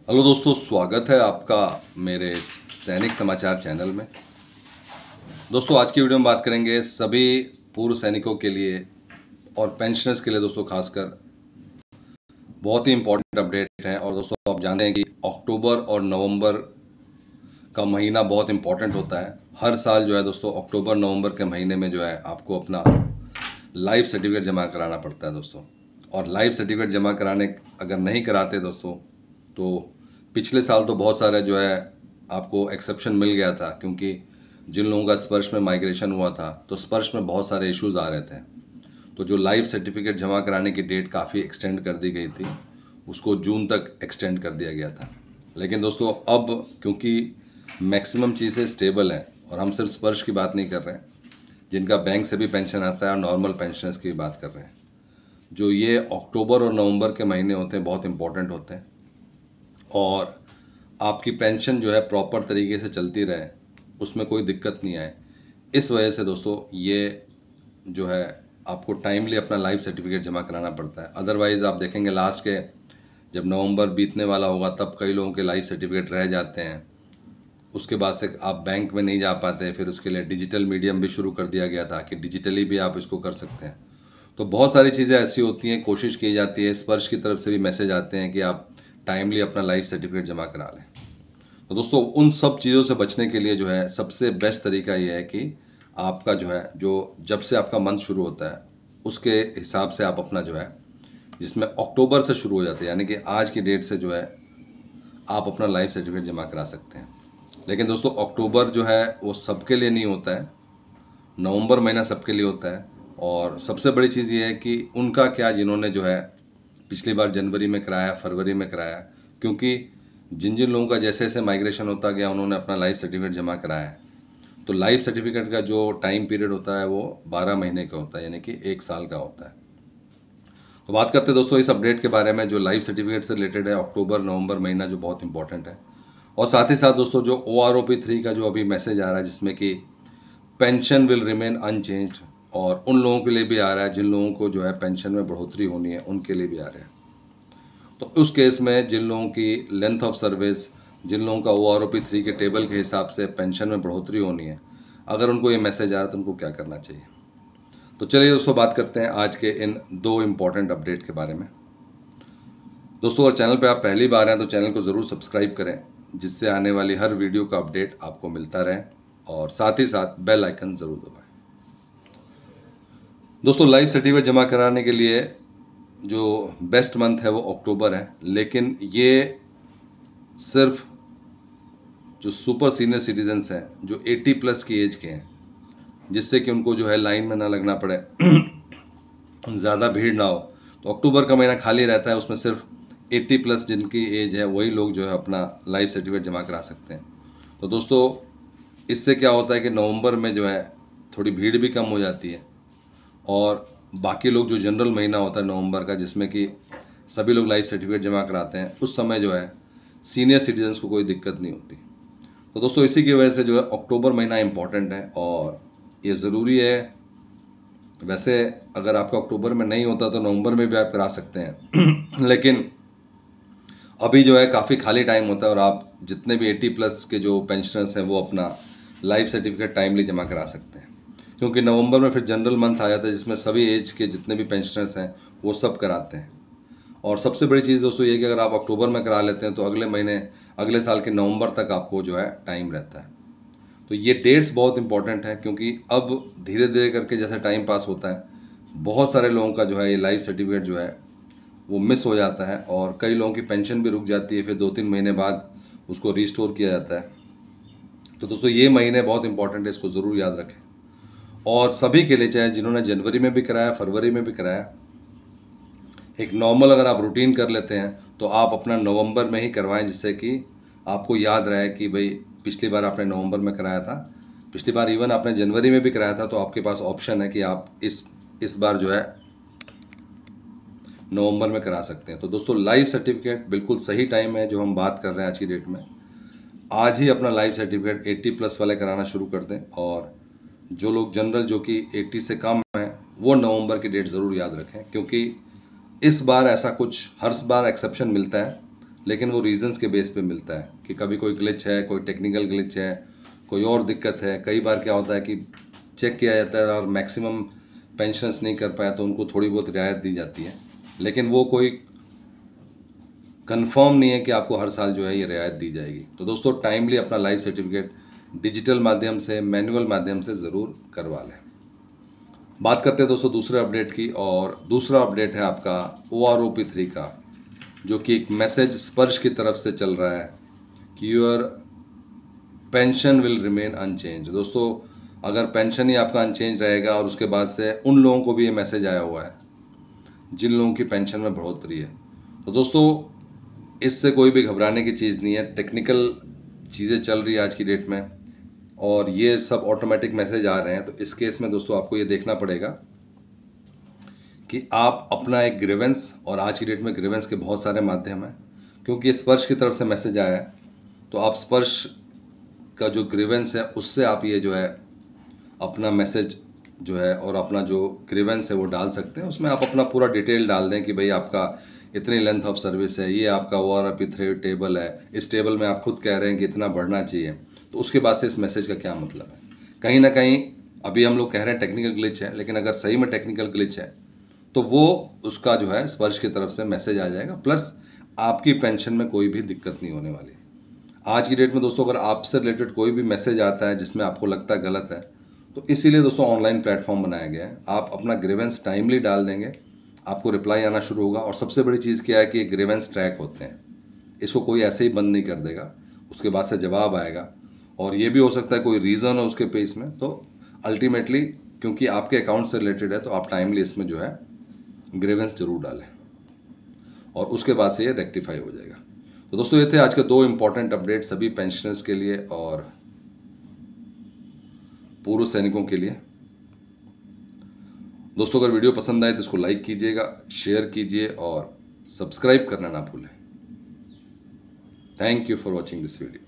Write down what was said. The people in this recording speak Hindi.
हेलो दोस्तों, स्वागत है आपका मेरे सैनिक समाचार चैनल में। दोस्तों, आज की वीडियो में बात करेंगे सभी पूर्व सैनिकों के लिए और पेंशनर्स के लिए। दोस्तों, खासकर बहुत ही इम्पोर्टेंट अपडेट है। और दोस्तों, आप जानते हैं कि अक्टूबर और नवंबर का महीना बहुत इम्पोर्टेंट होता है। हर साल जो है दोस्तों, अक्टूबर नवंबर के महीने में जो है आपको अपना लाइफ सर्टिफिकेट जमा कराना पड़ता है दोस्तों। और लाइफ सर्टिफिकेट जमा कराने अगर नहीं कराते दोस्तों, तो पिछले साल तो बहुत सारे जो है आपको एक्सेप्शन मिल गया था, क्योंकि जिन लोगों का स्पर्श में माइग्रेशन हुआ था तो स्पर्श में बहुत सारे इश्यूज आ रहे थे। तो जो लाइफ सर्टिफिकेट जमा कराने की डेट काफ़ी एक्सटेंड कर दी गई थी, उसको जून तक एक्सटेंड कर दिया गया था। लेकिन दोस्तों, अब क्योंकि मैक्सिमम चीज़ें स्टेबल हैं, और हम सिर्फ स्पर्श की बात नहीं कर रहे हैं, जिनका बैंक से भी पेंशन आता है और नॉर्मल पेंशनर्स की भी बात कर रहे हैं। जो ये अक्टूबर और नवंबर के महीने होते हैं बहुत इंपॉर्टेंट होते हैं, और आपकी पेंशन जो है प्रॉपर तरीके से चलती रहे, उसमें कोई दिक्कत नहीं आए। इस वजह से दोस्तों ये जो है आपको टाइमली अपना लाइफ सर्टिफिकेट जमा कराना पड़ता है। अदरवाइज़ आप देखेंगे लास्ट के जब नवंबर बीतने वाला होगा तब कई लोगों के लाइफ सर्टिफिकेट रह जाते हैं। उसके बाद से आप बैंक में नहीं जा पाते। फिर उसके लिए डिजिटल मीडियम भी शुरू कर दिया गया था कि डिजिटली भी आप इसको कर सकते हैं। तो बहुत सारी चीज़ें ऐसी होती हैं, कोशिश की जाती है, स्पर्श की तरफ से भी मैसेज आते हैं कि आप टाइमली अपना लाइफ सर्टिफिकेट जमा करा लें। तो दोस्तों, उन सब चीज़ों से बचने के लिए जो है सबसे बेस्ट तरीका ये है कि आपका जो है जब से आपका मंथ शुरू होता है उसके हिसाब से आप अपना जो है, जिसमें अक्टूबर से शुरू हो जाते हैं, यानी कि आज की डेट से जो है आप अपना लाइफ सर्टिफिकेट जमा करा सकते हैं। लेकिन दोस्तों, अक्टूबर जो है वो सबके लिए नहीं होता है, नवंबर महीना सबके लिए होता है। और सबसे बड़ी चीज़ ये है कि उनका क्या, जिन्होंने जो है पिछली बार जनवरी में कराया, फरवरी में कराया, क्योंकि जिन जिन लोगों का जैसे जैसे माइग्रेशन होता गया उन्होंने अपना लाइफ सर्टिफिकेट जमा कराया है। तो लाइफ सर्टिफिकेट का जो टाइम पीरियड होता है वो 12 महीने का होता है, यानी कि 1 साल का होता है। तो बात करते हैं दोस्तों इस अपडेट के बारे में जो लाइफ सर्टिफिकेट से रिलेटेड है, अक्टूबर नवंबर महीना जो बहुत इंपॉर्टेंट है। और साथ ही साथ दोस्तों, जो OROP 3 का जो अभी मैसेज आ रहा है, जिसमें कि पेंशन विल रिमेन अनचेंज्ड, और उन लोगों के लिए भी आ रहा है जिन लोगों को जो है पेंशन में बढ़ोतरी होनी है, उनके लिए भी आ रहा है। तो उस केस में जिन लोगों की लेंथ ऑफ सर्विस, जिन लोगों का OROP 3 के टेबल के हिसाब से पेंशन में बढ़ोतरी होनी है, अगर उनको ये मैसेज आ रहा है तो उनको क्या करना चाहिए। तो चलिए दोस्तों, बात करते हैं आज के इन 2 इम्पॉर्टेंट अपडेट के बारे में। दोस्तों, अगर चैनल पे आप पहली बार हैं तो चैनल को ज़रूर सब्सक्राइब करें, जिससे आने वाली हर वीडियो का अपडेट आपको मिलता रहे, और साथ ही साथ बेल आइकन ज़रूर दबाएं। दोस्तों, लाइफ सर्टिफिकेट जमा कराने के लिए जो बेस्ट मंथ है वो अक्टूबर है, लेकिन ये सिर्फ जो सुपर सीनियर सिटीजन्स हैं, जो 80+ की एज के हैं, जिससे कि उनको जो है लाइन में ना लगना पड़े, ज़्यादा भीड़ ना हो, तो अक्टूबर का महीना खाली रहता है। उसमें सिर्फ 80+ जिनकी एज है वही लोग जो है अपना लाइफ सर्टिफिकेट जमा करा सकते हैं। तो दोस्तों, इससे क्या होता है कि नवंबर में जो है थोड़ी भीड़ भी कम हो जाती है, और बाकी लोग जो जनरल महीना होता है नवंबर का, जिसमें कि सभी लोग लाइफ सर्टिफिकेट जमा कराते हैं, उस समय जो है सीनियर सिटीजन्स को कोई दिक्कत नहीं होती। तो दोस्तों, इसी की वजह से जो है अक्टूबर महीना इम्पॉर्टेंट है और ये ज़रूरी है। वैसे अगर आपका अक्टूबर में नहीं होता तो नवंबर में भी आप करा सकते हैं लेकिन अभी जो है काफ़ी खाली टाइम होता है, और आप जितने भी 80+ के जो पेंशनर्स हैं वो अपना लाइफ सर्टिफिकेट टाइमली जमा करा सकते हैं, क्योंकि नवंबर में फिर जनरल मंथ आ जाता है, जिसमें सभी एज के जितने भी पेंशनर्स हैं वो सब कराते हैं। और सबसे बड़ी चीज़ दोस्तों ये कि अगर आप अक्टूबर में करा लेते हैं तो अगले महीने, अगले साल के नवंबर तक आपको जो है टाइम रहता है। तो ये डेट्स बहुत इंपॉर्टेंट है, क्योंकि अब धीरे धीरे करके जैसे टाइम पास होता है, बहुत सारे लोगों का जो है ये लाइफ सर्टिफिकेट जो है वो मिस हो जाता है, और कई लोगों की पेंशन भी रुक जाती है। फिर 2-3 महीने बाद उसको रिस्टोर किया जाता है। तो दोस्तों, ये महीने बहुत इंपॉर्टेंट है, इसको ज़रूर याद रखें। और सभी के लिए, चाहे जिन्होंने जनवरी में भी कराया, फरवरी में भी कराया, एक नॉर्मल अगर आप रूटीन कर लेते हैं तो आप अपना नवंबर में ही करवाएं, जिससे कि आपको याद रहे कि भाई पिछली बार आपने नवंबर में कराया था, पिछली बार इवन आपने जनवरी में भी कराया था, तो आपके पास ऑप्शन है कि आप इस बार जो है नवंबर में करा सकते हैं। तो दोस्तों, लाइफ सर्टिफिकेट बिल्कुल सही टाइम है जो हम बात कर रहे हैं आज की डेट में। आज ही अपना लाइफ सर्टिफिकेट 80+ वाले कराना शुरू कर दें, और जो लोग जनरल जो कि 80 से कम हैं वो नवंबर की डेट ज़रूर याद रखें, क्योंकि इस बार ऐसा कुछ, हर बार एक्सेप्शन मिलता है, लेकिन वो रीजंस के बेस पे मिलता है कि कभी कोई ग्लिच है, कोई टेक्निकल ग्लिच है, कोई और दिक्कत है। कई बार क्या होता है कि चेक किया जाता है और मैक्सिमम पेंशनर्स नहीं कर पाया तो उनको थोड़ी बहुत रियायत दी जाती है, लेकिन वो कोई कंफर्म नहीं है कि आपको हर साल जो है ये रियायत दी जाएगी। तो दोस्तों टाइमली अपना लाइफ सर्टिफिकेट डिजिटल माध्यम से, मैनुअल माध्यम से ज़रूर करवा लें। बात करते हैं दोस्तों दूसरे अपडेट की, और दूसरा अपडेट है आपका OROP3 का, जो कि एक मैसेज स्पर्श की तरफ से चल रहा है कि your pension will remain unchange. दोस्तों अगर पेंशन ही आपका अनचेंज रहेगा और उसके बाद से उन लोगों को भी ये मैसेज आया हुआ है जिन लोगों की पेंशन में बढ़ोतरी है, तो दोस्तों इससे कोई भी घबराने की चीज़ नहीं है। टेक्निकल चीज़ें चल रही है आज की डेट में और ये सब ऑटोमेटिक मैसेज आ रहे हैं। तो इस केस में दोस्तों आपको ये देखना पड़ेगा कि आप अपना एक ग्रीवेंस, और आज की डेट में ग्रीवेंस के बहुत सारे माध्यम हैं, क्योंकि स्पर्श की तरफ से मैसेज आया है तो आप स्पर्श का जो ग्रीवेंस है उससे आप ये जो है अपना मैसेज जो है और अपना जो ग्रीवेंस है वो डाल सकते हैं। उसमें आप अपना पूरा डिटेल डाल दें कि भाई आपका इतनी लेंथ ऑफ सर्विस है, ये आपका OROP3 टेबल है, इस टेबल में आप खुद कह रहे हैं कि इतना बढ़ना चाहिए। तो उसके बाद से इस मैसेज का क्या मतलब है। कहीं ना कहीं अभी हम लोग कह रहे हैं टेक्निकल ग्लिच है, लेकिन अगर सही में टेक्निकल ग्लिच है तो वो उसका जो है स्पर्श की तरफ से मैसेज आ जाएगा, प्लस आपकी पेंशन में कोई भी दिक्कत नहीं होने वाली। आज की डेट में दोस्तों अगर आपसे रिलेटेड कोई भी मैसेज आता है जिसमें आपको लगता है गलत है, तो इसीलिए दोस्तों ऑनलाइन प्लेटफॉर्म बनाया गया है। आप अपना ग्रीवेंस टाइमली डाल देंगे, आपको रिप्लाई आना शुरू होगा। और सबसे बड़ी चीज़ क्या है कि ग्रीवेंस ट्रैक होते हैं, इसको कोई ऐसे ही बंद नहीं कर देगा, उसके बाद से जवाब आएगा। और ये भी हो सकता है कोई रीज़न हो उसके पेज में, तो अल्टीमेटली क्योंकि आपके अकाउंट से रिलेटेड है तो आप टाइमली इसमें जो है ग्रीवेंस जरूर डालें और उसके बाद से ये रेक्टिफाई हो जाएगा। तो दोस्तों ये थे आज के 2 इंपॉर्टेंट अपडेट सभी पेंशनर्स के लिए और पूर्व सैनिकों के लिए। दोस्तों अगर वीडियो पसंद आए तो इसको लाइक कीजिएगा, शेयर कीजिए और सब्सक्राइब करना ना भूलें। Thank you for watching this video.